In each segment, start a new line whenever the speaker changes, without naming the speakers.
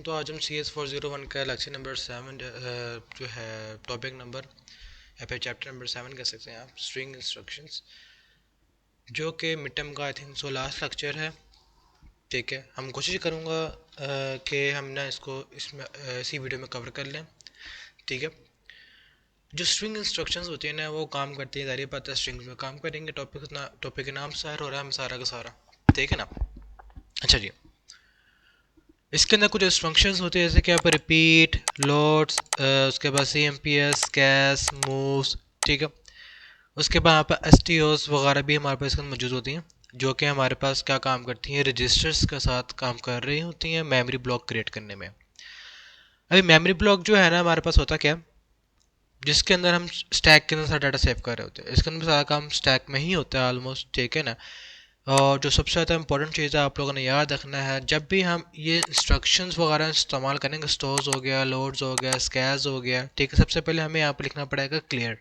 तो आज हम CS401 का लेक्चर नंबर 7 जो है टॉपिक नंबर या फिर चैप्टर नंबर 7 कह सकते हैं आप, स्ट्रिंग इंस्ट्रक्शंस, जो कि मिड टर्म का I think so last lecture है। ठीक है, हम कोशिश करूँगा कि हम ना इसको इसमें इसी वीडियो में कवर कर लें। ठीक है, जो स्ट्रिंग इंस्ट्रक्शंस होती है ना वो काम करती है, ज़ाहिर बात है स्ट्रिंग्स में काम करेंगे। टॉपिक का नाम सार हो रहा है हम सारा का सारा, ठीक है ना। अच्छा जी, इसके अंदर कुछ इंस्ट्रक्शंस होते हैं जैसे कि आप रिपीट, लोड्स, उसके बाद CMPS, कैस, मूव्स। ठीक है, उसके बाद यहाँ पर STOs वगैरह भी हमारे पास इसके अंदर मौजूद होती हैं, जो कि हमारे पास क्या काम करती हैं, रजिस्टर्स के साथ काम कर रही होती हैं मेमोरी ब्लॉक क्रिएट करने में। अभी मेमोरी ब्लॉक जो है ना हमारे पास होता क्या है, जिसके अंदर हम स्टैक के अंदर सारा डाटा सेव कर रहे होते हैं। इसके अंदर सारा काम स्टैक में ही होता है ऑलमोस्ट, ठीक है ना। और जो सबसे ज़्यादा इंपॉर्टेंट चीज़ है आप लोगों ने याद रखना है, जब भी हम ये इंस्ट्रक्शंस वगैरह इस्तेमाल करेंगे, स्टोर्स हो गया, लोड्स हो गया, स्कैस हो गया, ठीक है, सबसे पहले हमें यहाँ पर लिखना पड़ेगा क्लियर,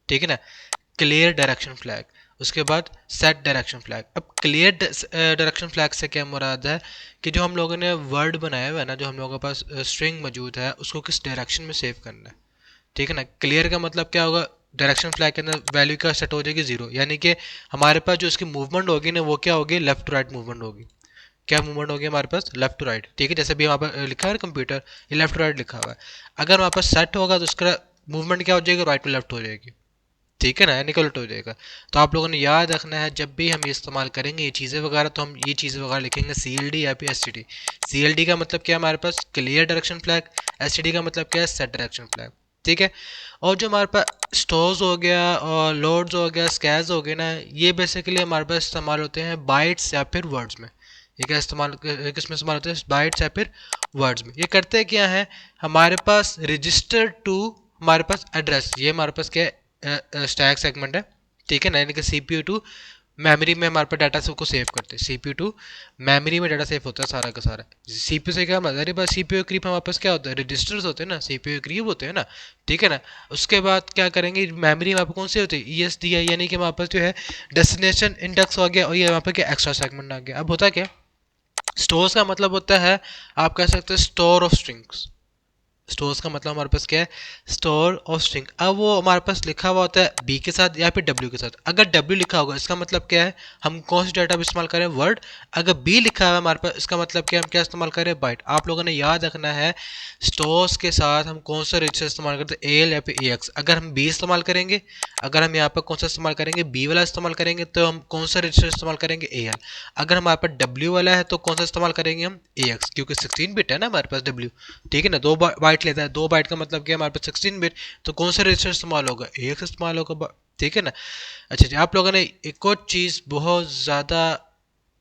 ठीक है ना। क्लियर डायरेक्शन फ्लैग, उसके बाद सेट डायरेक्शन फ्लैग। अब क्लियर डायरेक्शन फ्लैग से क्या मुराद है कि जो हम लोगों ने वर्ड बनाया हुआ है ना, जो हम लोगों के पास स्ट्रिंग मौजूद है, उसको किस डायरेक्शन में सेव करना है, ठीक है ना। क्लियर का मतलब क्या होगा, डायरेक्शन फ्लैग के अंदर वैल्यू का सेट हो जाएगी 0, यानी कि हमारे पास जो इसकी मूवमेंट होगी ना वो क्या होगी, लेफ्ट टू राइट मूवमेंट होगी। क्या मूवमेंट होगी हमारे पास, लेफ्ट टू राइट, ठीक है। जैसे भी वहाँ पर लिखा है कंप्यूटर, ये लेफ्ट टू राइट लिखा हुआ है। अगर हमारे पास सेट होगा तो उसका मूवमेंट क्या हो जाएगी, राइट टू लेफ्ट हो जाएगी, ठीक है ना, यानी कि उल्ट हो जाएगा। तो आप लोगों ने याद रखना है जब भी हम ये इस्तेमाल करेंगे ये चीज़ें वगैरह, तो हम ये चीज़ें वगैरह लिखेंगे CLD या फिर STD। CLD का मतलब क्या है हमारे पास, क्लियर डायरेक्शन फ्लैग। STD का मतलब क्या है, सेट डायरेक्शन फ्लैग, ठीक है। और जो हमारे पास स्टोर्स हो गया और लोड्स हो गया, स्कैस हो गए ना, ये बेसिकली हमारे पास इस्तेमाल होते हैं बाइट्स या फिर वर्ड्स में। ये क्या इस्तेमाल किस में इस्तेमाल होते हैं, बाइट्स या फिर वर्ड्स में। ये करते क्या है, हमारे पास रजिस्टर टू हमारे पास एड्रेस, ये हमारे पास क्या है, स्टैक सेगमेंट है, ठीक है ना। यानी कि CPU टू मेमोरी में हमारे पास डाटा सबको सेव करते हैं, CPU टू मेमोरी में डाटा सेव होता है सारा का सारा। CPU से क्या मतलब, अरे बस CPU क्रीप हमारे पास क्या होता है, रजिस्टर्स होते हैं ना, CPU क्रीप होते हैं ना, ठीक है ना। उसके बाद क्या करेंगे, मेमोरी में कौन सी होती है, ESDI, यानी कि हमारे पास जो है डेस्टिनेशन इंडेक्स हो गया, और ये वहाँ पर क्या एक्स्ट्रा सेगमेंट आ गया। अब होता क्या, स्टोर्स का मतलब होता है, आप कह सकते हैं स्टोर ऑफ स्ट्रिंग्स। स्टोर्स का मतलब हमारे पास क्या है, स्टोर और स्ट्रिंग। अब वो हमारे पास लिखा हुआ होता है बी के साथ या फिर डब्ल्यू के साथ। अगर डब्ल्यू लिखा होगा इसका मतलब क्या है, हम कौन सी डाटा इस्तेमाल करें, वर्ड। अगर बी लिखा है हमारे पास, इसका मतलब क्या है, हम क्या इस्तेमाल करें, बाइट। आप लोगों ने याद रखना है स्टोर्स के साथ हम कौन सा रजिस्टर इस्तेमाल करते हैं, AL या फिर AX। अगर हम बी इस्तेमाल करेंगे, अगर हम यहाँ पर कौन सा इस्तेमाल करेंगे, बी वाला इस्तेमाल करेंगे, तो हम कौन सा रजिस्टर इस्तेमाल करेंगे, AL। अगर हमारे पास डब्ल्यू वाला है तो कौन सा इस्तेमाल करेंगे हम, AX, क्योंकि 16 बिट है ना हमारे पास डब्ल्यू, ठीक है ना। 2 बाइट लेता है, 2 बाइट का मतलब क्या है हमारे पास 16 बिट, तो कौन सा रजिस्टर इस्तेमाल होगा, AX इस्तेमाल होगा, ठीक है ना। अच्छा जी, आप लोगों ने एक और चीज़ बहुत ज़्यादा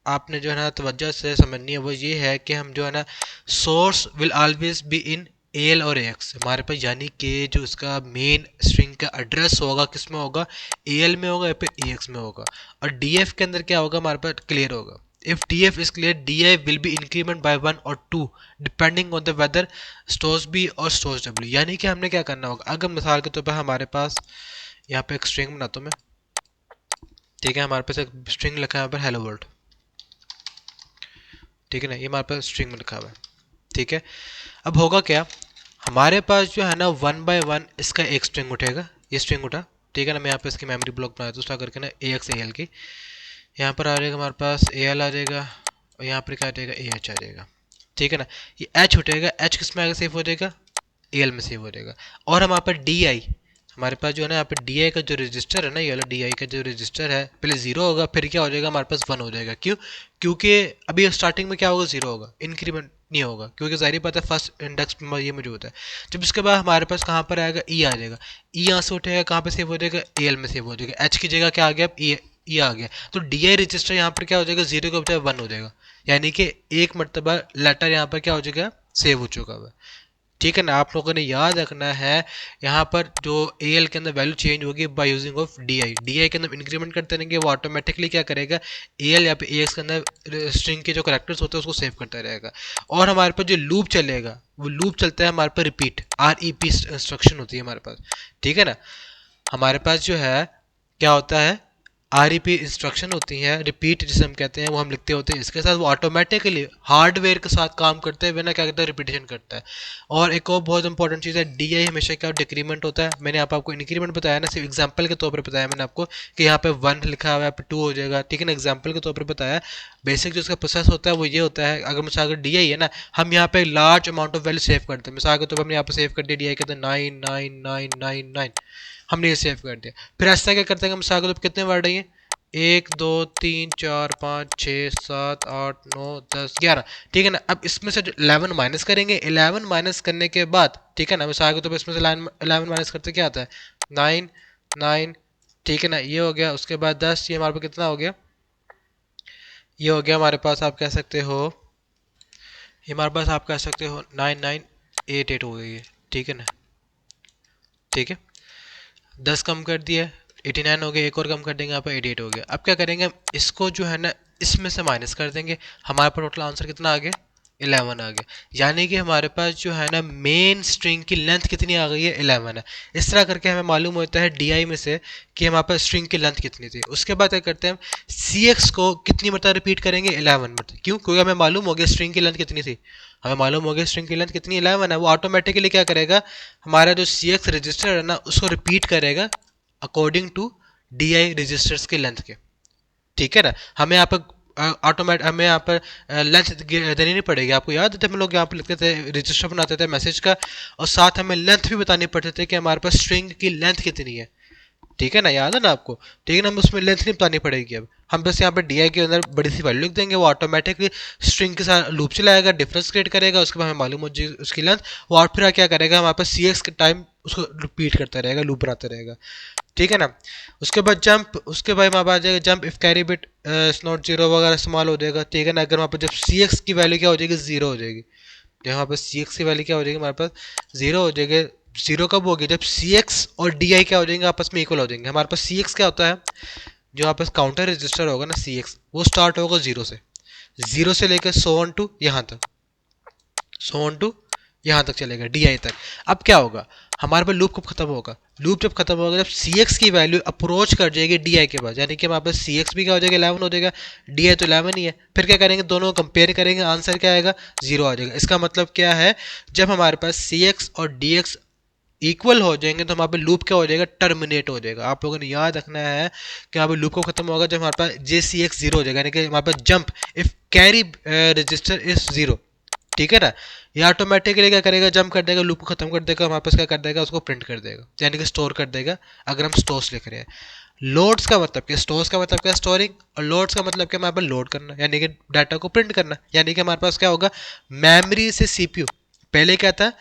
आपने जो है ना तवज्जो से समझनी है, वो ये है कि हम जो है ना, source will always be in AL और AX हमारे पास, यानी कि जो इसका मेन स्ट्रिंग का एड्रेस होगा किस में होगा, AL में होगा या फिर AX में होगा। और DF के अंदर क्या होगा हमारे पास, क्लियर होगा। If DF is clear, DI will be increment by 1 or 2 depending on the whether stores B और stores W। यानी कि हमने क्या करना होगा, अगर मिसाल के तौर पर हमारे पास यहाँ पे एक स्ट्रिंग बनाता हूँ मैं, ठीक है, हमारे पास एक स्ट्रिंग लिखा है यहाँ पर हेलो वर्ल्ड, ठीक है ना, ये हमारे पास स्ट्रिंग में लिखा हुआ है, ठीक है। अब होगा क्या, हमारे पास जो है ना 1 by 1 इसका एक स्ट्रिंग उठेगा, ये स्ट्रिंग उठा, ठीक है ना। मैं यहाँ पे इसकी मेमोरी ब्लॉक बनाया था उसका करके ना, AX AL की, यहाँ पर आ जाएगा हमारे पास AL आ जाएगा, और यहाँ पर क्या आ जाएगा, AH आ जाएगा, ठीक है ना। ये H उठेगा, H किस में आगे सेव हो जाएगा, AL में सेव हो जाएगा। और हमारे पास DI, हमारे पास जो है ना यहाँ पे DI का जो रजिस्टर है ना, ये वाला DI का जो रजिस्टर है, पहले 0 होगा, फिर क्या हो जाएगा हमारे पास 1 हो जाएगा। क्यों, क्योंकि अभी स्टार्टिंग में क्या होगा, 0 होगा, इंक्रीमेंट नहीं होगा, क्योंकि जाहिर बात है फर्स्ट इंडेक्स में ये मौजूद है। जब इसके बाद हमारे पास कहाँ पर आएगा, E आ जाएगा, E यहाँ से उठेगा, कहाँ पे सेव हो जाएगा, AL में सेव हो जाएगा। H की जगह क्या आ गया, E आ गया, तो DI रजिस्टर यहाँ पर क्या हो जाएगा, 0 के बजाय 1 हो जाएगा, यानी कि एक मरतबा लेटर यहाँ पर क्या हो जाएगा, सेव हो चुका हुआ है, ठीक है ना। आप लोगों ने याद रखना है यहाँ पर जो AL के अंदर वैल्यू चेंज होगी बाय यूजिंग ऑफ DI के अंदर इंक्रीमेंट करते रहेंगे, वो ऑटोमेटिकली क्या करेगा, AL या फिर AX के अंदर स्ट्रिंग के जो करेक्टर्स होते हैं उसको सेव करता रहेगा। और हमारे पास जो लूप चलेगा, वो लूप चलता है हमारे पास रिपीट, REP इंस्ट्रक्शन होती है हमारे पास, ठीक है ना। हमारे पास जो है क्या होता है, REP इंस्ट्रक्शन होती हैं, रिपीट जिसे हम कहते हैं, वो हम लिखते होते हैं इसके साथ, वो ऑटोमेटिकली हार्डवेयर के साथ काम करते हैं बिना क्या करता है, रिपीटेशन करता है। और एक और बहुत इंपॉर्टेंट चीज़ है, DI हमेशा क्या डिक्रीमेंट होता है। मैंने यहाँ पर आपको इंक्रीमेंट बताया ना, सिर्फ एग्जाम्पल के तौर पर बताया मैंने आपको कि यहाँ पे 1 लिखा हुआ है, यहाँ पे 2 हो जाएगा, ठीक है ना, एग्जाम्पल के तौर पर बताया। बेसिक जो उसका प्रोसेस होता है वो ये होता है, अगर मिसाल अगर DI है ना, हम यहाँ पे large amount of value save करते हैं। मिसाल के तौर पर हमने यहाँ पे सेव कर दिया DI कहते हैं 99999, हमने ये सेव कर दिया। फिर ऐसा क्या करते हैं, मिसाल के तौर पर कितने वर्ड है ये, 1 2 3 4 5 6 7 8 9 10 11, ठीक है ना। अब इसमें से 11 माइनस करेंगे, 11 माइनस करने के बाद, ठीक है ना, मिसाल के तौर पर इसमें से 11 माइनस करते क्या आता है, 9 9, ठीक है ना, ये हो गया। उसके बाद 10, ये हमारे पास कितना हो गया, ये हो गया हमारे पास, आप कह सकते हो, ये हमारे पास आप कह सकते हो 9988 हो गई है, ठीक है ना, ठीक है। 10 कम कर दिया, 89 हो गया, एक और कम कर देंगे, यहाँ पर 88 हो गया। अब क्या करेंगे हम, इसको जो है ना इसमें से माइनस कर देंगे, हमारे पास टोटल आंसर कितना आ गया, 11 आ गया। यानी कि हमारे पास जो है ना मेन स्ट्रिंग की लेंथ कितनी आ गई है, 11 है। इस तरह करके हमें मालूम होता है DI में से कि हमारे पास स्ट्रिंग की लेंथ कितनी थी। उसके बाद क्या करते हैं हम, CX को कितनी मरतबा रिपीट करेंगे, 11 मरतबा। क्यों, क्योंकि हमें मालूम हो गया स्ट्रिंग की लेंथ कितनी थी, हमें मालूम हो गया स्ट्रिंग की लेंथ कितनी, 11 है। वो ऑटोमेटिकली क्या करेगा, हमारा जो CX रजिस्टर है ना उसको रिपीट करेगा अकॉर्डिंग टू DI रजिस्टर्स के लेंथ के, ठीक है ना। हमें यहाँ पर हमें यहाँ पर लेंथ देनी नहीं पड़ेगी। आपको याद है, हम लोग यहाँ पर लिखते थे, रजिस्टर बनाते थे मैसेज का, और साथ हमें लेंथ भी बतानी पड़ती थी कि हमारे पास स्ट्रिंग की लेंथ कितनी है, ठीक है ना, याद है ना आपको, ठीक है ना। हम उसमें लेंथ नहीं बतानी पड़ेगी। अब हम बस यहाँ पे DI के अंदर बड़ी सी वैल्यू लिख देंगे, वो ऑटोमेटिकली स्ट्रिंग के साथ लूप चलाएगा, डिफरेंस क्रिएट करेगा, उसके बाद हमें मालूम हो जाएगी उसकी लेंथ। वो और फिर क्या करेगा, हमारे पास CX के टाइम उसको रिपीट करता रहेगा, लूप बनाता रहेगा, ठीक है ना। उसके बाद जंप, उसके बाद वहाँ पर आ जाएगा jump if carry bit not zero वगैरह इस्तेमाल हो जाएगा, ठीक है ना। अगर वहाँ पर जब CX की वैल्यू क्या हो जाएगी, जीरो हो जाएगी, जब वहाँ पर CX की वैल्यू क्या हो जाएगी, हमारे पास जीरो हो जाएगी। जीरो कब होगी, जब CX और DI क्या हो जाएंगे, आपस में इक्वल हो जाएंगे। हमारे पास CX क्या होता है, जो आपस काउंटर रजिस्टर होगा ना CX, वो स्टार्ट होगा जीरो से, जीरो से लेकर सो ऑन टू यहाँ तक, सो ऑन टू यहाँ तक चलेगा DI तक। अब क्या होगा, हमारे पास लूप कब खत्म होगा, लूप जब खत्म होगा जब CX की वैल्यू अप्रोच कर जाएगी DI के पास, यानी कि हमारे पास CX भी क्या हो जाएगा, 11 हो जाएगा, DI तो 11 ही है। फिर क्या करेंगे, दोनों कंपेयर करेंगे, आंसर क्या आएगा, जीरो आ जाएगा। इसका मतलब क्या है, जब हमारे पास CX और DX इक्वल हो जाएंगे तो हमारे पे लूप क्या हो जाएगा, टर्मिनेट हो जाएगा। आप लोगों ने याद रखना है कि यहाँ पे लूप को खत्म होगा जब हमारे पास JCX जीरो हो जाएगा, यानी कि हमारे पास jump if carry register is zero, ठीक है ना। ये ऑटोमेटिकली क्या करेगा, जंप कर देगा, लूप को खत्म कर देगा, हमारे पास क्या कर देगा, उसको प्रिंट कर देगा, यानी कि स्टोर कर देगा। अगर हम स्टोर्स लिख रहे हैं, लोड्स का मतलब क्या, स्टोर्स का मतलब क्या, स्टोरिंग, और लोड्स का मतलब क्या, हमारे पास लोड करना, यानी कि डाटा को प्रिंट करना। यानी कि हमारे पास क्या होगा, मेमोरी से CPU, पहले क्या था,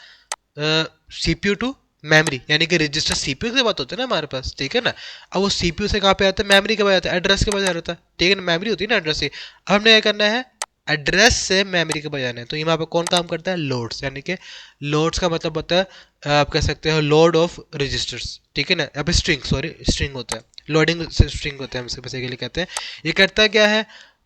CPU टू मेमोरी, यानी कि रजिस्टर CPU से बात होती है ना हमारे पास, ठीक है ना। अब वो CPU से कहाँ पे आता है, मेमोरी के पास आता है, एड्रेस के पास आता है, ठीक है ना, मेमोरी होती है ना एड्रेस से। अब हमने क्या करना है, एड्रेस से मेमोरी के बजाने, तो यहाँ पे कौन काम करता है, लोड्स, यानी कि लोड्स का मतलब होता है, आप कह सकते हो लोड ऑफ रजिस्टर्स, ठीक है ना, यहाँ पे स्ट्रिंग, सॉरी स्ट्रिंग होता है, लोडिंग से स्ट्रिंग होता है, हम इसके बेसिकली कहते हैं। ये करता क्या है,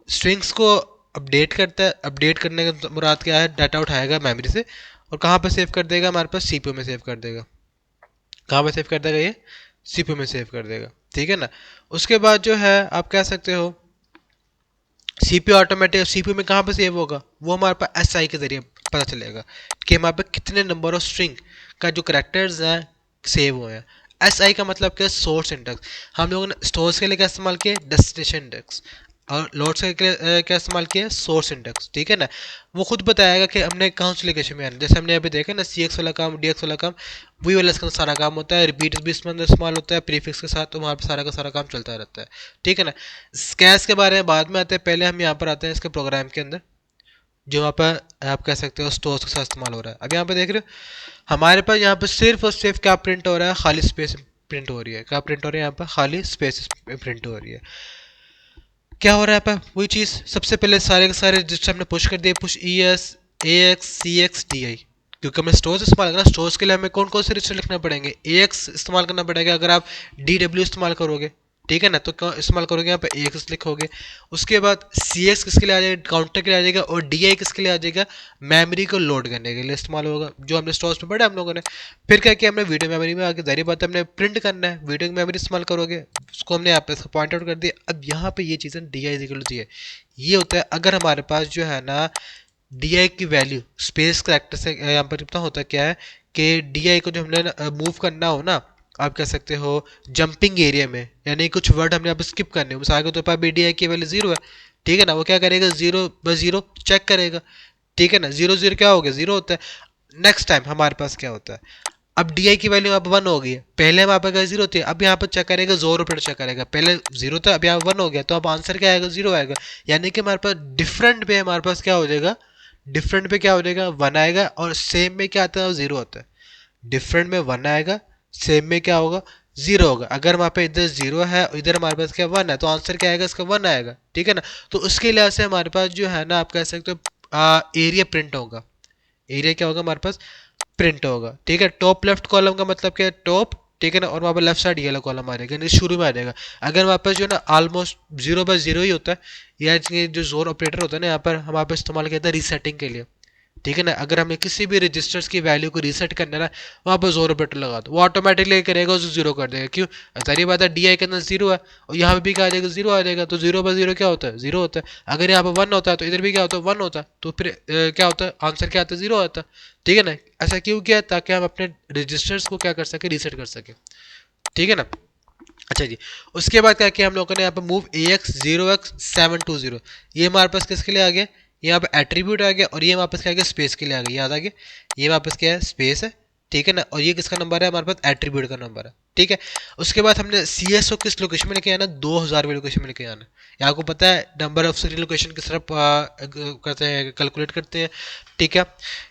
स्ट्रिंग्स को अपडेट करता है, अपडेट करने का मुराद क्या है, डाटा उठाएगा मेमोरी से और कहाँ पे सेव कर देगा, हमारे पास CPU में सेव कर देगा। कहाँ पे सेव कर देगा, ये CPU में सेव कर देगा, ठीक है ना। उसके बाद जो है आप कह सकते हो CPU ऑटोमेटिक, CPU में कहाँ पे सेव होगा, वो हमारे पास SI के जरिए पता चलेगा कि हमारे पास कितने नंबर ऑफ स्ट्रिंग का जो करेक्टर्स हैं सेव हुए हैं। SI का मतलब क्या है, सोर्स इंडेक्स। हम लोगों ने स्टोर्स के लिए क्या इस्तेमाल किया, डेस्टिनेशन इंडेक्स, और लोड्स के लिए क्या इस्तेमाल किया, सोर्स इंडेक्स, ठीक है ना। वो खुद बताएगा कि हमने कौन सी लोकेशन में आना, जैसे हमने अभी देखा ना CX वाला काम, DX वाला काम, वही वाला इसका सारा काम होता है। रिपीट भी इसमें अंदर इस्तेमाल होता है प्रीफिक्स के साथ, तो वहाँ पर सारा का सारा काम चलता रहता है, ठीक है ना। स्कैस के बारे में बाद में आते हैं, पहले हम यहाँ पर आते हैं इसके प्रोग्राम के अंदर, जो यहाँ पर आप कह सकते हो स्टोर्स के साथ इस्तेमाल हो रहा है। अब यहाँ पे देख रहे हो हमारे पास यहाँ पे सिर्फ और सिर्फ क्या प्रिंट हो रहा है, खाली स्पेस प्रिंट हो रही है। क्या प्रिंट हो रही है, यहाँ पर खाली स्पेस प्रिंट हो रही है। क्या हो रहा है यहाँ पर, वही चीज़, सबसे पहले सारे के सारे रजिस्टर हमने पुश कर दिए, push ES AX CX DI, क्योंकि हमें स्टोर्स इस्तेमाल करना, स्टोर्स के लिए हमें कौन कौन से रजिस्टर लिखना पड़ेंगे, AX इस्तेमाल करना पड़ेगा अगर आप DW इस्तेमाल करोगे, ठीक है ना, तो इस्तेमाल करोगे यहाँ पे AX लिखोगे। उसके बाद CX किसके लिए आ जाएगा, काउंटर के लिए आ जाएगा, और DI किसके लिए आ जाएगा, मेमोरी को लोड करने के लिए इस्तेमाल होगा, जो हमने स्टोर्स में पढ़ा हम लोगों ने। फिर क्या किया हमने, वीडियो मेमोरी में आगे जारी बात है हमने प्रिंट करना है, वीडियो मेमोरी इस्तेमाल करोगे, उसको हमने यहाँ पे पॉइंट आउट कर दिया। अब यहाँ पे ये चीज़ें DI इक्वल टू ये होता है अगर हमारे पास जो है ना DI की वैल्यू स्पेस करेक्टर से यहाँ पर कितना होता है, क्या है कि DI को जो हमने मूव करना हो ना, आप कह सकते हो जंपिंग एरिया में, यानी कुछ वर्ड हमने यहाँ पर स्किप करने हो, मिसाल के तौर पर अभी DI की वैल्यू 0 है, ठीक है ना, वो क्या करेगा 0/0 चेक करेगा, ठीक है ना, 0/0 क्या हो गया, 0 होता है। नेक्स्ट टाइम हमारे पास क्या होता है, अब DI की वैल्यू यहाँ पर 1 हो गई है, पहले वहाँ पर 0 थी, अब यहाँ पर चेक करेगा, जोर पर चेक करेगा, पहले 0 था अब यहाँ 1 हो गया, तो अब आंसर क्या आएगा, 0 आएगा। यानी कि हमारे पास डिफरेंट पे हमारे पास क्या हो जाएगा, डिफरेंट पे क्या हो जाएगा 1 आएगा, और सेम में क्या आता है 0 आता है। डिफरेंट में 1 आएगा, सेम में क्या होगा 0 होगा। अगर वहाँ पे इधर 0 है और इधर हमारे पास क्या 1 है, तो आंसर क्या आएगा इसका 1 आएगा, ठीक है ना। तो उसके लिहाज से हमारे पास जो है ना, आप कह सकते हो एरिया प्रिंट होगा, एरिया क्या होगा हमारे पास प्रिंट होगा, ठीक है। टॉप लेफ्ट कॉलम का मतलब क्या है, टॉप, ठीक है ना, और वहाँ पर लेफ्ट साइड ये वाला कॉलम आ जाएगा, शुरू में आ जाएगा। अगर वहाँ पर जो है ना ऑलमोस्ट 0/0 ही होता है, या जो जोर ऑपरेटर होता है ना, यहाँ पर हम वहाँ पर इस्तेमाल किया था रीसेटिंग के लिए, ठीक है ना। अगर हमें किसी भी रजिस्टर्स की वैल्यू को रीसेट करना है ना, वहाँ पर जोर ऑपरेटर लगा दो, वो ऑटोमेटिकली करेगा, उसे 0 कर देगा। क्यों, सारी बात है DI के अंदर 0 है, और यहाँ पे भी क्या आ जाएगा 0 आ जाएगा, तो 0/0 क्या होता है 0 होता है। अगर यहाँ पर 1 होता है तो इधर भी क्या होता है 1 होता है, तो फिर क्या होता है आंसर क्या आता है 0 आता है, ठीक है ना। ऐसा क्यों किया, ताकि हम अपने रजिस्टर्स को क्या कर सके, रीसेट कर सके, ठीक है ना। अच्छा जी, उसके बाद क्या किया हम लोगों ने, यहाँ पे मूव AX 0x720, ये हमारे पास किसके लिए आ गया, यहाँ पे एट्रीब्यूट आ गया, और ये वापस क्या आ गया स्पेस के लिए आ गया, याद आ गया, ये वापस क्या है स्पेस है, ठीक है ना, और ये किसका नंबर है हमारे पास एट्रीब्यूट का नंबर है, ठीक है। उसके बाद हमने CS को किस लोकेशन में लेके आना, 2000 लोकेशन में लेके आना। ये आपको पता है नंबर ऑफ सीरियल लोकेशन किस तरह करते हैं, कैलकुलेट करते हैं, ठीक है।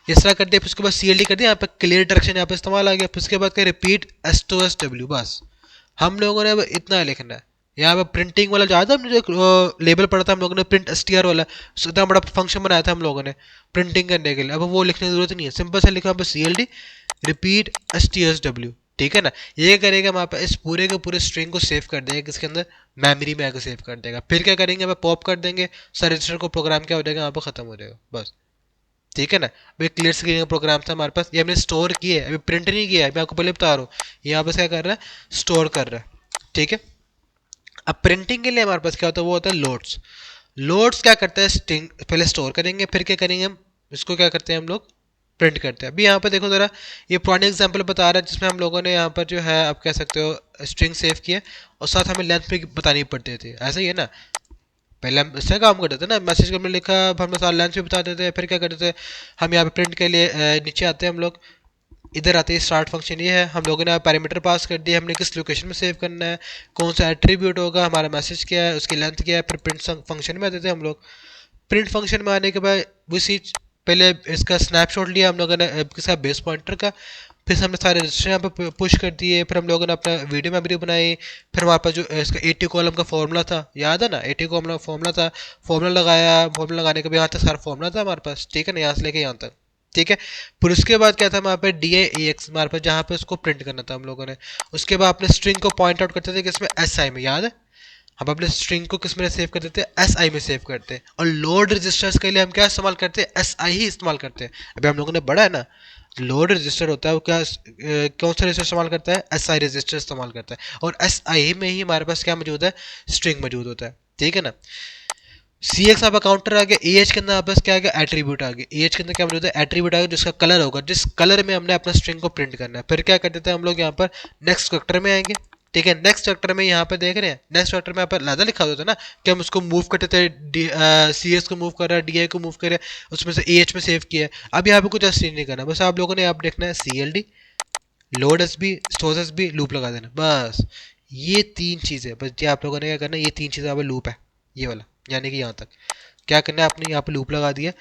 इस तरह कर दिया, फिर उसके बाद CLD कर दिया, यहाँ पे क्लियर डायरेक्शन यहाँ पे इस्तेमाल आ गया, फिर उसके बाद क्या रिपीट S2SW, बस हम लोगों ने अब इतना लिखना है। यहाँ पे प्रिंटिंग वाला जो था, हमने जो लेबल पढ़ा था हम लोगों ने, प्रिंट STR वाला, इतना बड़ा फंक्शन बनाया था हम लोगों ने प्रिंटिंग करने के लिए, अब वो लिखने की जरूरत नहीं है, सिंपल से लिखा बस CLD रिपीट STSW, ठीक है ना। ये क्या करेगा वहाँ पे, इस पूरे के पूरे स्ट्रिंग को सेव कर देगा किसके अंदर, मेमोरी में आकर सेव कर देगा। फिर क्या करेंगे, वह पॉप कर देंगे, सर रजिस्टर को प्रोग्राम क्या हो जाएगा वहाँ पर खत्म हो जाएगा, बस, ठीक है ना। अभी क्लियर स्क्रीन का प्रोग्राम था हमारे पास, ये हमने स्टोर किया है, अभी प्रिंट नहीं किया है, मैं आपको पहले बता रहा हूँ, यहाँ पर क्या कर रहा है स्टोर कर रहा है, ठीक है। अब प्रिंटिंग के लिए हमारे पास क्या होता है, वो होता है लोड्स। लोड्स क्या करता है, स्ट्रिंग पहले स्टोर करेंगे, फिर क्या करेंगे हम इसको क्या करते हैं हम लोग प्रिंट करते हैं। अभी यहाँ पर देखो ज़रा, ये पुराने एग्जाम्पल बता रहा है जिसमें हम लोगों ने यहाँ पर जो है आप कह सकते हो स्ट्रिंग सेव किया, और साथ हमें लेंथ भी बतानी पड़ती थी, ऐसा ही है ना। पहले हम इससे काम करते थे ना, मैसेज में लिखा, हम सारा लेंथ भी बता देते, फिर क्या करते थे हम यहाँ पे प्रिंट के लिए नीचे आते हैं हम लोग, इधर आते हैं स्टार्ट फंक्शन, ये है हम लोगों ने पैरामीटर पास कर दिया, हमने किस लोकेशन में सेव करना है, कौन सा एट्रीब्यूट होगा, हमारा मैसेज क्या है, उसकी लेंथ क्या है, फिर प्रिंट फंक्शन में आते थे हम लोग। प्रिंट फंक्शन में आने के बाद उसी पहले इसका स्नैपशॉट लिया हम लोगों ने किसका बेस पॉइंटर का, फिर हमने सारे रजिस्टर यहाँ पर पुश कर दिए, फिर हम लोगों ने अपना वीडियो मेमोरी बनाई, फिर हमारे पास जो इसका 80 कॉलम का फॉर्मूला था, याद है ना 80 कॉलम का फॉर्मूला था, फॉर्मूला लगाया, फॉर्मूला लगाने के बाद यहाँ तक सारा फॉर्मूला था हमारे पास, ठीक है ना, यहाँ से लेके यहाँ तक, ठीक है। फिर उसके बाद क्या था हमारे पे DI AX हमारे पास, जहाँ पे उसको प्रिंट करना था हम लोगों ने। उसके बाद अपने स्ट्रिंग को पॉइंट आउट करते थे किसमें, SI में, याद है हम अपने स्ट्रिंग को किस में सेव कर देते हैं, SI में सेव करते हैं। और लोड रजिस्टर्स के लिए हम क्या इस्तेमाल करते हैं, SI ही इस्तेमाल करते हैं। अभी हम लोगों ने पढ़ा है ना, लोड रजिस्टर होता है वो क्या कौन सा रजिस्टर इस्तेमाल करता है, SI रजिस्टर इस्तेमाल करता है, और SI में ही हमारे पास क्या मौजूद है, स्ट्रिंग मौजूद होता है, ठीक है ना। CX आपका काउंटर आ गया, AH के अंदर आपके पास क्या आ गया, एट्रीब्यूट आ गया, AH के अंदर क्या मौजूद है, एट्रीब्यूट आ गया, जिसका कलर होगा, जिस कलर में हमने अपना स्ट्रिंग को प्रिंट करना है। फिर क्या कर देते हैं हम लोग यहाँ पर नेक्स्ट वेक्टर में आएंगे, ठीक है। नेक्स्ट वेक्टर में यहाँ पे देख रहे हैं, नेक्स्ट वेक्टर में यहाँ पर लादा लिखा होता है ना कि हम उसको मूव करते थे, CS को मूव कर रहा है, DI को मूव कर रहा है, उसमें से AH में सेव किया है। अब यहाँ पे कुछ ऐसे नहीं करना, बस आप लोगों ने आप देखना है CLD load SB store SB loop लगा देना, बस ये तीन चीज़ें, बस ये आप लोगों ने क्या करना है, ये तीन चीज़ें आप लूप है ये वाला, यानी कि यहाँ तक क्या करना है, आपने यहाँ पे लूप लगा दिया,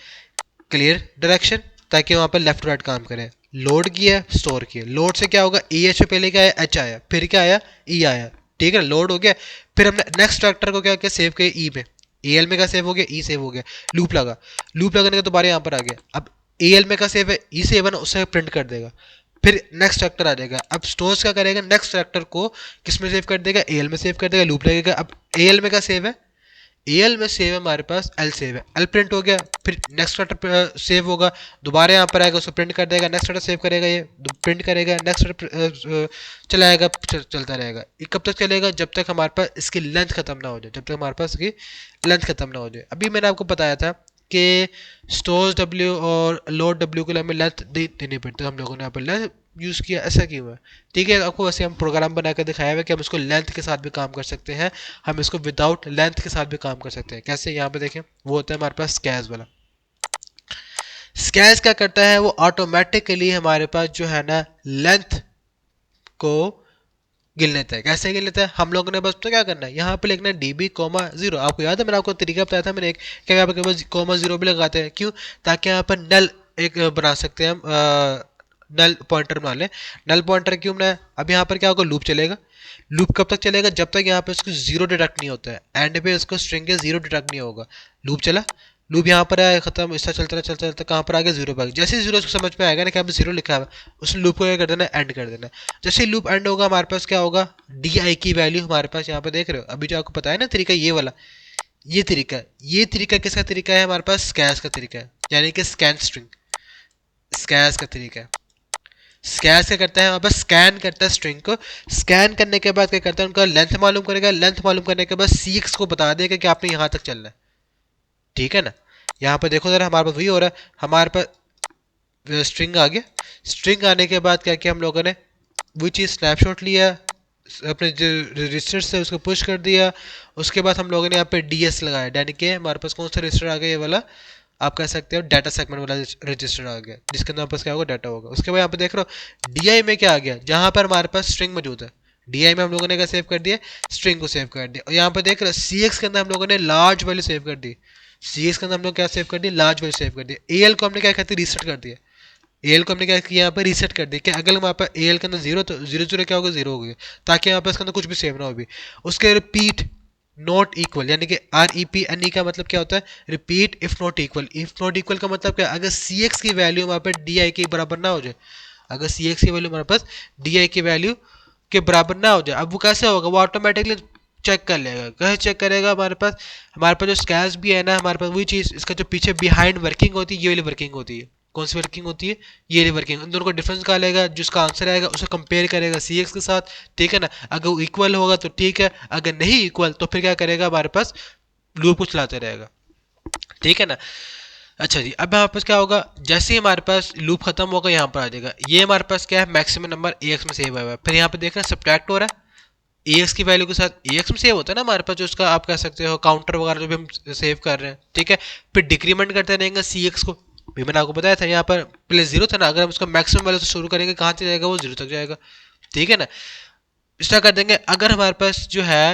क्लियर डायरेक्शन, ताकि वहाँ पर लेफ्ट राइट काम करे। लोड किया, स्टोर किया, लोड से क्या होगा, EH पे पहले क्या आया, H आया, फिर क्या आया, E आया, ठीक है, लोड हो गया। फिर हमने नेक्स्ट फैक्टर को क्या किया, सेव किया E में, AL में का सेव हो गया, E सेव हो गया, लूप लगा, लूप लगाने के दोबारा यहाँ पर आ गया। अब AL में का सेव है, E सेव है ना, उससे प्रिंट कर देगा, फिर नेक्स्ट फैक्टर आ जाएगा। अब स्टोर्स क्या करेगा, नेक्स्ट फैक्टर को किस में सेव कर देगा, एल में सेव कर देगा, लूप लगेगा। अब एल में क्या सेव है, एल में सेव है हमारे पास, एल सेव है, एल प्रिंट हो गया, फिर नेक्स्ट फैक्टर सेव होगा, दोबारा यहाँ पर आएगा, उसको प्रिंट कर देगा, नेक्स्ट फैक्टर सेव करेगा, ये प्रिंट करेगा, नेक्स्ट फैक्टर चलाएगा, चलता रहेगा। ये कब तक चलेगा, जब तक हमारे पास इसकी लेंथ खत्म ना हो जाए, जब तक हमारे पास इसकी लेंथ खत्म ना हो जाए। अभी मैंने आपको बताया था कि स्टोर्स डब्ल्यू और लोड डब्ल्यू के लिए हमें लेंथ देनी पड़ती है, हम लोगों ने यहाँ पर लेंथ यूज़ किया, ऐसा क्यों है, ठीक है। आपको वैसे हम प्रोग्राम बनाकर दिखाया हुआ है कि हम इसको लेंथ के साथ भी काम कर सकते हैं, हम इसको विदाउट लेंथ के साथ भी काम कर सकते हैं। कैसे, यहाँ पे देखें, वो होता है हमारे पास स्कैस वाला। स्कैस क्या करता है, वो ऑटोमेटिकली हमारे पास जो है ना लेंथ को गिन लेता है। कैसे गिन लेता है, हम लोगों ने बस तो क्या करना है, यहाँ पे लिखना है डीबी कोमा जीरो। आपको याद है मैंने आपको तरीका बताया था, मैंने एक क्या यहाँ पे बस कोमा जीरो भी लगाते हैं, क्यों, ताकि यहाँ पर नल एक बना सकते हैं हम, नल पॉइंटर बना लें। नल पॉइंटर क्यों बनाया, अब यहाँ पर क्या होगा, लूप चलेगा। लूप कब तक चलेगा, जब तक यहाँ पे इसको जीरो डिडक्ट नहीं होता है, एंड पे इसको स्ट्रिंग के जीरो डिडक्ट नहीं होगा। लूप चला, लूप यहाँ पर है, खत्म, इसका चलता रहा चलता चलता कहाँ पर आ गया, जीरो पर। जैसे ही जीरो समझ में आएगा ना कि यहाँ पे जीरो लिखा है, उस लूप को क्या कर देना, एंड कर देना। जैसे ही लूप एंड होगा, हमारे पास क्या होगा, डी आई की वैल्यू हमारे पास यहाँ पे देख रहे हो, अभी जो आपको पता है ना तरीका, ये वाला, ये तरीका किसका तरीका है, हमारे पास स्कैस का तरीका है, यानी कि स्कैन स्ट्रिंग, स्कैस का तरीका है। स्कैन क्या करता है, हमारे पास स्कैन करता है स्ट्रिंग को, स्कैन करने के बाद क्या करता है, उनका लेंथ मालूम करेगा, लेंथ मालूम करने के बाद सीक्स को बता देगा कि आपने यहाँ तक चलना है, ठीक है ना। यहाँ पर देखो जरा, हमारे पास वही हो रहा है, हमारे पास स्ट्रिंग आ गया। स्ट्रिंग आने के बाद क्या किया हम लोगों ने, वही चीज़ स्नैपशॉट लिया, अपने जो रजिस्टर से उसको पुश कर दिया। उसके बाद हम लोगों ने यहाँ पे डीएस लगाया, यानी कि हमारे पास कौन सा रजिस्टर आ गया, ये वाला आप कह सकते हो डाटा सेगमेंट वाला रजिस्टर आ गया, जिसके अंदर पास क्या होगा, डाटा होगा। उसके बाद यहाँ पे देख रहे हो डीआई में क्या आ गया, जहाँ पर हमारे पास स्ट्रिंग मौजूद है, डीआई में हम लोगों ने क्या सेव कर दिया, स्ट्रिंग को सेव कर दिया। और यहाँ पर देख रहे हो सीएक्स के अंदर हम लोगों ने लार्ज वैल्यू सेव कर दी, सीएक्स के अंदर हम लोग क्या सेव कर दिया, लार्ज वैल्यू सेव कर दिया। एएल को हमने क्या कहते हैं, रीसेट कर दिया, एल को हमने क्या किया, यहाँ पर रीसेट कर दिया कि अगर हमारे पास एल के अंदर जीरो, तो जीरो जीरो क्या होगा, जीरो हो गया, ताकि यहाँ पर इसके अंदर कुछ भी सेव ना हो भी। उसके रिपीट नॉट इक्वल, यानी कि R E P N E का मतलब क्या होता है, repeat if not equal. If not equal का मतलब क्या है, अगर सी एक्स की वैल्यू हमारे पास डी आई के बराबर ना हो जाए, अगर सी एक्स की वैल्यू हमारे पास डी आई की वैल्यू के बराबर ना हो जाए, अब वो कैसे होगा, वो ऑटोमेटिकली चेक कर लेगा। कैसे चेक करेगा, हमारे पास जो स्कैस भी है ना, हमारे पास वही चीज़, इसका जो पीछे बिहाइंड वर्किंग होती है, ये वाली वर्किंग होती है। कौन सी वर्किंग होती है, ये वाली वर्किंग। उन दोनों को डिफरेंस निकालेगा, जिसका आंसर आएगा उसे कंपेयर करेगा सी एक्स के साथ, ठीक है ना। अगर वो इक्वल होगा तो ठीक है, अगर नहीं इक्वल तो फिर क्या करेगा, हमारे पास लूप को चलाते रहेगा, ठीक है ना। अच्छा जी, अब यहाँ पास क्या होगा, जैसे ही हमारे पास लूप खत्म होगा, यहाँ पर आ जाएगा, ये हमारे पास क्या है, मैक्सिमम नंबर ए एक्स में सेव हुआ है। फिर यहाँ पे देख रहे हैं सब्ट्रैक्ट हो रहा है, ए एक्स की वैल्यू के साथ ए एक्स में सेव होता है ना हमारे पास, जो उसका आप कह सकते हो काउंटर वगैरह जो भी हम सेव कर रहे हैं, ठीक है। फिर डिक्रीमेंट करते रहेंगे सी एक्स को, भी मैंने आपको बताया था, यहाँ पर पहले जीरो था ना, अगर हम उसको मैक्सिमम वैल्यू से शुरू करेंगे, कहाँ से जाएगा, वो जीरो तक जाएगा, ठीक है ना। इस तरह कर देंगे। अगर हमारे पास जो है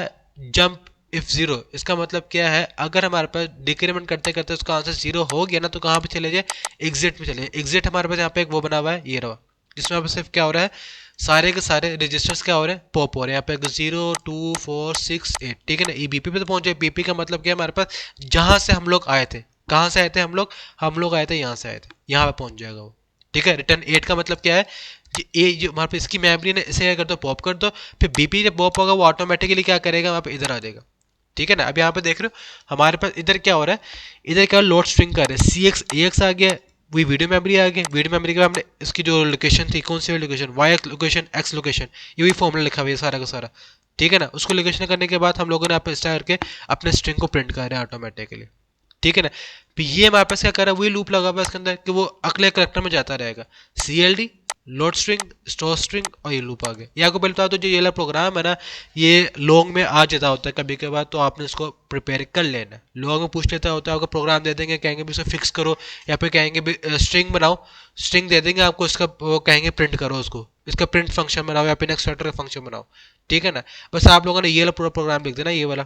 जंप इफ जीरो, इसका मतलब क्या है, अगर हमारे पास डिक्रीमेंट करते करते उसका आंसर जीरो हो गया ना, तो कहाँ पे चले जाए, एग्जिट में चले। एग्जिट हमारे पास यहाँ पे एक वो बना हुआ है, ये रहा, जिसमें यहाँ पे सिर्फ क्या हो रहा है, सारे के सारे रजिस्टर्स क्या हो रहे हैं, पॉप हो रहे हैं। यहाँ पे 0 2 4 6 8, ठीक है ना। ये बीपी पे तो पहुंचे, बीपी का मतलब क्या है, हमारे पास जहां से हम लोग आए थे, कहाँ से आए थे हम लोग आए थे यहाँ से आए थे, यहाँ पे पहुंच जाएगा वो, ठीक है। रिटर्न 8 का मतलब क्या है कि ए जो हमारे पास इसकी मेमोरी ने इसे क्या कर दो, पॉप कर दो, फिर बीपी जब पॉप होगा वो ऑटोमेटिकली क्या करेगा, वहाँ पे इधर आ जाएगा, ठीक है ना। अब यहाँ पे देख रहे हो हमारे पास इधर क्या हो रहा है, इधर क्या लोड स्ट्रिंग कर रहे हैं, सी एक्स ए एक्स आ गया, वही वीडियो मेमोरी आ गई। वीडियो मेमोरी के बाद हमने इसकी जो लोकेशन थी, कौन सी location, Y X location, X location, ये वही फॉर्मूला लिखा हुआ है सारा का सारा, ठीक है ना। उसको लोकेशन करने के बाद हम लोगों ने आप इस तरह करके अपने स्ट्रिंग को प्रिंट कर रहे हैं ऑटोमेटिकली, ठीक है ना। फिर ये हमारे पास क्या कर रहा है, वही लूप लगा हुआ है इसके अंदर कि वो अगले करेक्टर में जाता रहेगा, C L D load string, store string, और ये लूप आ गया। ये आपको पहले बता दो, जो ये वाला प्रोग्राम है ना, ये लॉन्ग में आ जाता होता है कभी के बाद, तो आपने इसको प्रिपेयर कर लेना। लॉन्ग में पूछ लेता होता है, आपको प्रोग्राम दे देंगे, कहेंगे भी इसे फिक्स करो, या फिर कहेंगे भी स्ट्रिंग बनाओ, स्ट्रिंग दे देंगे आपको, इसका वो कहेंगे प्रिंट करो, उसको इसका प्रिंट फंक्शन बनाओ, या फिर नेक्स्ट का फंक्शन बनाओ, ठीक है ना। बस आप लोगों ने ये वाला पूरा प्रोग्राम लिख देना, ये वाला,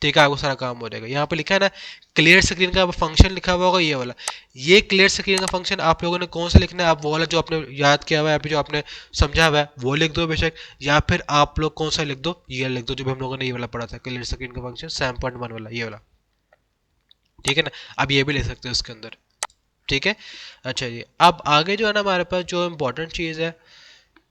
ठीक है, आपको सारा काम हो जाएगा। यहाँ पे लिखा है ना क्लियर स्क्रीन का फंक्शन लिखा हुआ होगा, ये वाला, ये क्लियर स्क्रीन का फंक्शन आप लोगों ने कौन सा लिखना है, आप वो वाला जो आपने याद किया हुआ है, या फिर जो आपने समझा हुआ है वो लिख दो बेशक, या फिर आप लोग कौन सा लिख दो, ये लिख दो जो भी हम लोगों ने ये वाला पढ़ा था, क्लियर स्क्रीन का फंक्शन सैम.1 वाला, ये वाला, ठीक है ना। अब ये भी लिख सकते हो उसके अंदर, ठीक है। अच्छा जी, अब आगे जो है ना हमारे पास जो इम्पोर्टेंट चीज़ है,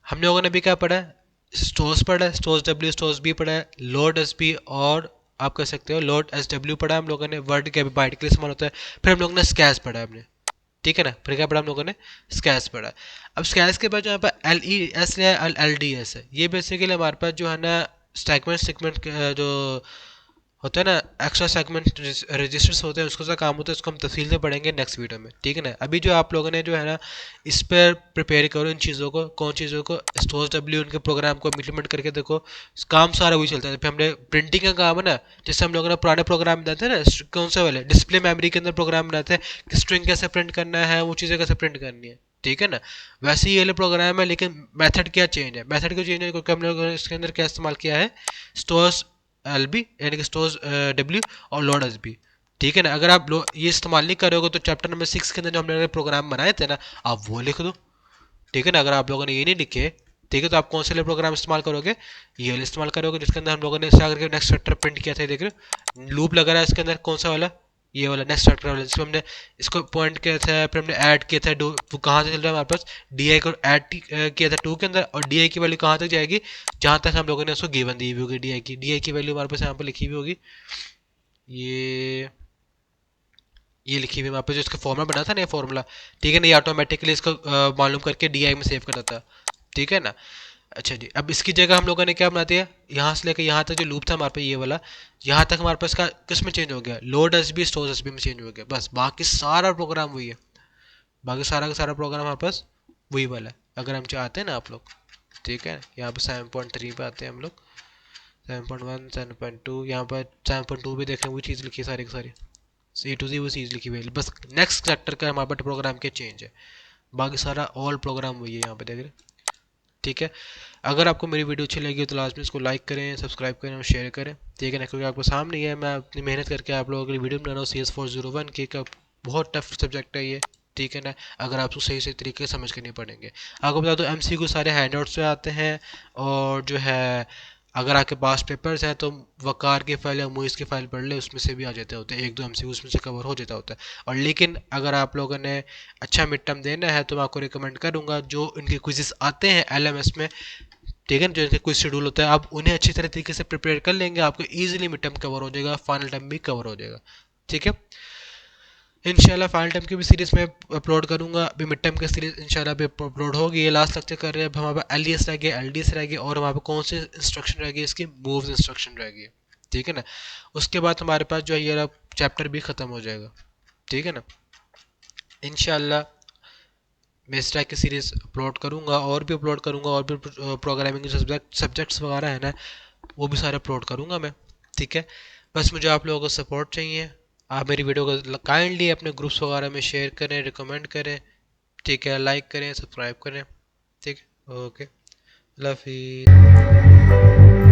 हम लोगों ने भी क्या पढ़ा है, स्टोर्स पढ़ा है, स्टोर्स डब्ल्यू स्टोर्स बी पढ़ा है, लोड एस बी और आप कह सकते हो लोड एस डब्ल्यू पढ़ा है हम लोगों ने, वर्ड के बाइट के लिए इस्तेमाल होता है। फिर हम लोगों ने स्कैस पढ़ा है हमने, ठीक है ना, फिर क्या पढ़ा हम लोगों ने, स्कैस पढ़ा। अब स्कैस के बाद जो यहाँ पर एल ई एस है, एल डी एस है, ये बेसिकली हमारे पास जो है ना स्टैगमेंट सेगमेंट जो होता है ना, एक्स्ट्रा सेगमेंट रजिस्टर्स होते हैं, उसका सा काम होता है, उसको हम तफसील से पढ़ेंगे नेक्स्ट वीडियो में, ठीक है ना। अभी जो आप लोगों ने जो है ना इस पर प्रिपेयर करो इन चीज़ों को, कौन चीज़ों को, स्टोर्स डब्ल्यू उनके प्रोग्राम को इम्प्लीमेंट करके देखो, काम सारा वही चलता है। फिर हमने प्रिंटिंग का काम है ना, जैसे हम लोगों ने पुराने प्रोग्राम बनाते हैं ना, कौन से वाले डिस्प्ले मेमोरी के अंदर प्रोग्राम बनाते हैं कि स्ट्रिंग कैसे प्रिंट करना है, वो चीज़ें कैसे प्रिंट करनी है, ठीक है ना। वैसे ही ये वाले प्रोग्राम है, लेकिन मेथड क्या चेंज है, मेथड क्यों चेंज है, क्योंकि हम लोगों ने इसके अंदर क्या इस्तेमाल किया है, स्टोर्स एल बी यानी कि स्टोर्स डब्ल्यू और लोड एस बी, ठीक है ना। अगर आप ये इस्तेमाल नहीं करोगे तो चैप्टर नंबर 6 के अंदर जो हम लोगों ने प्रोग्राम बनाए थे ना, आप वो लिख दो, ठीक है ना। अगर आप लोगों ने ये नहीं लिखे, ठीक है, तो आप कौन से प्रोग्राम इस्तेमाल करोगे, ये वाले इस्तेमाल करोगे, जिसके अंदर हम लोगों ने इस तरह करके नेक्स्ट चैप्टर प्रिंट किया था, देख रहे हो लूप लगा रहा है इसके अंदर, कौन सा वाला, ये वाला नेक्स्ट चैप्टर वाला, जिसमें हमने इसको पॉइंट किया था, फिर हमने ऐड किया था, वो कहाँ से चल रहा है हमारे पास, डी आई को ऐड किया था 2 के अंदर, और डी आई की वैल्यू कहाँ तक जाएगी, जहाँ तक हम लोगों ने उसको गिवन दी हुई होगी, डी आई की वैल्यू हमारे पास यहाँ पर लिखी हुई होगी, ये ये लिखी हुई वहाँ पे जो इसका फॉर्मूला बना था ना, ये फॉर्मूला, ठीक है ना, ये ऑटोमेटिकली इसको मालूम करके डी आई में सेव कर देता है, ठीक है ना। अच्छा जी, अब इसकी जगह हम लोगों ने क्या बना दिया, यहाँ से लेकर यहाँ तक जो लूप था हमारे पास ये वाला, यहाँ तक हमारे पास का किस में चेंज हो गया, load S B store S B में चेंज हो गया, बस बाकी सारा प्रोग्राम वही है, बाकी सारा का सारा प्रोग्राम हमारे पास वही वाला है। अगर हम चाहते हैं ना आप लोग, ठीक है, यहाँ पर 7.3 पे आते हैं हम लोग, 7.1 7.2, यहाँ पर 7.2 भी देखें, वही चीज़ लिखी है सारी की सारी, सी टू सी वो चीज़ लिखी हुई है, बस नेक्स्ट चैप्टर का हमारे पास प्रोग्राम के चेंज है, बाकी सारा ऑल प्रोग्राम वही है यहाँ पे देख रहे हैं, ठीक है। अगर आपको मेरी वीडियो अच्छी लगी तो लाजमी इसको लाइक करें, सब्सक्राइब करें और शेयर करें, ठीक है ना, क्योंकि आपको सामने ही है, मैं अपनी मेहनत करके आप लोगों के लिए वीडियो बना रहा हूँ, CS401 की का बहुत टफ सब्जेक्ट है ये, ठीक है ना। अगर आपको सही सही तरीके से समझ के नहीं पढ़ेंगे, आपको बता दो MCQ सारे हैंडआउट्स से आते हैं, और जो है अगर आपके पास पेपर्स हैं तो वकार की फ़ाइल या मुइस की फ़ाइल पढ़ ले, उसमें से भी आ जाते होते हैं, एक दो MCQ उसमें से कवर हो जाता होता है। और लेकिन अगर आप लोगों ने अच्छा मिड टर्म देना है तो मैं आपको रिकमेंड करूँगा जो इनके क्विज़ेस आते हैं LMS में, ठीक है, जो इनका क्विज शेड्यूल होता है, आप उन्हें अच्छी तरह तरीके से प्रिपेयर कर लेंगे, आपको ईजिली मिड टर्म कवर हो जाएगा, फाइनल टर्म भी कवर हो जाएगा, ठीक है। इंशाल्लाह फाइनल टर्म की भी सीरीज में अपलोड करूंगा, अभी मिड टर्म की सीरीज इंशाल्लाह भी अपलोड होगी, ये लास्ट लेक्चर कर रहे हैं। अब हमारे पास LDS रह गया, LDS रह गया, और हमारे पास कौन से इंस्ट्रक्शन रह गई, इसकी मूव्स इंस्ट्रक्शन रह गई, ठीक है ना। उसके बाद हमारे पास जो है ये चैप्टर भी ख़त्म हो जाएगा, ठीक है ना। इंशाल्लाह मैं इस तरह की सीरीज़ अपलोड करूँगा, और भी अपलोड करूँगा, और भी प्रोग्रामिंग के सब्जेक्ट्स वगैरह है ना, वो भी सारे अपलोड करूँगा मैं, ठीक है। बस मुझे आप लोगों का सपोर्ट चाहिए, आप मेरी वीडियो को काइंडली अपने ग्रुप्स वगैरह में शेयर करें, रिकमेंड करें, ठीक है, लाइक करें, सब्सक्राइब करें, ठीक है, ओके, अल्लाह हाफिज़।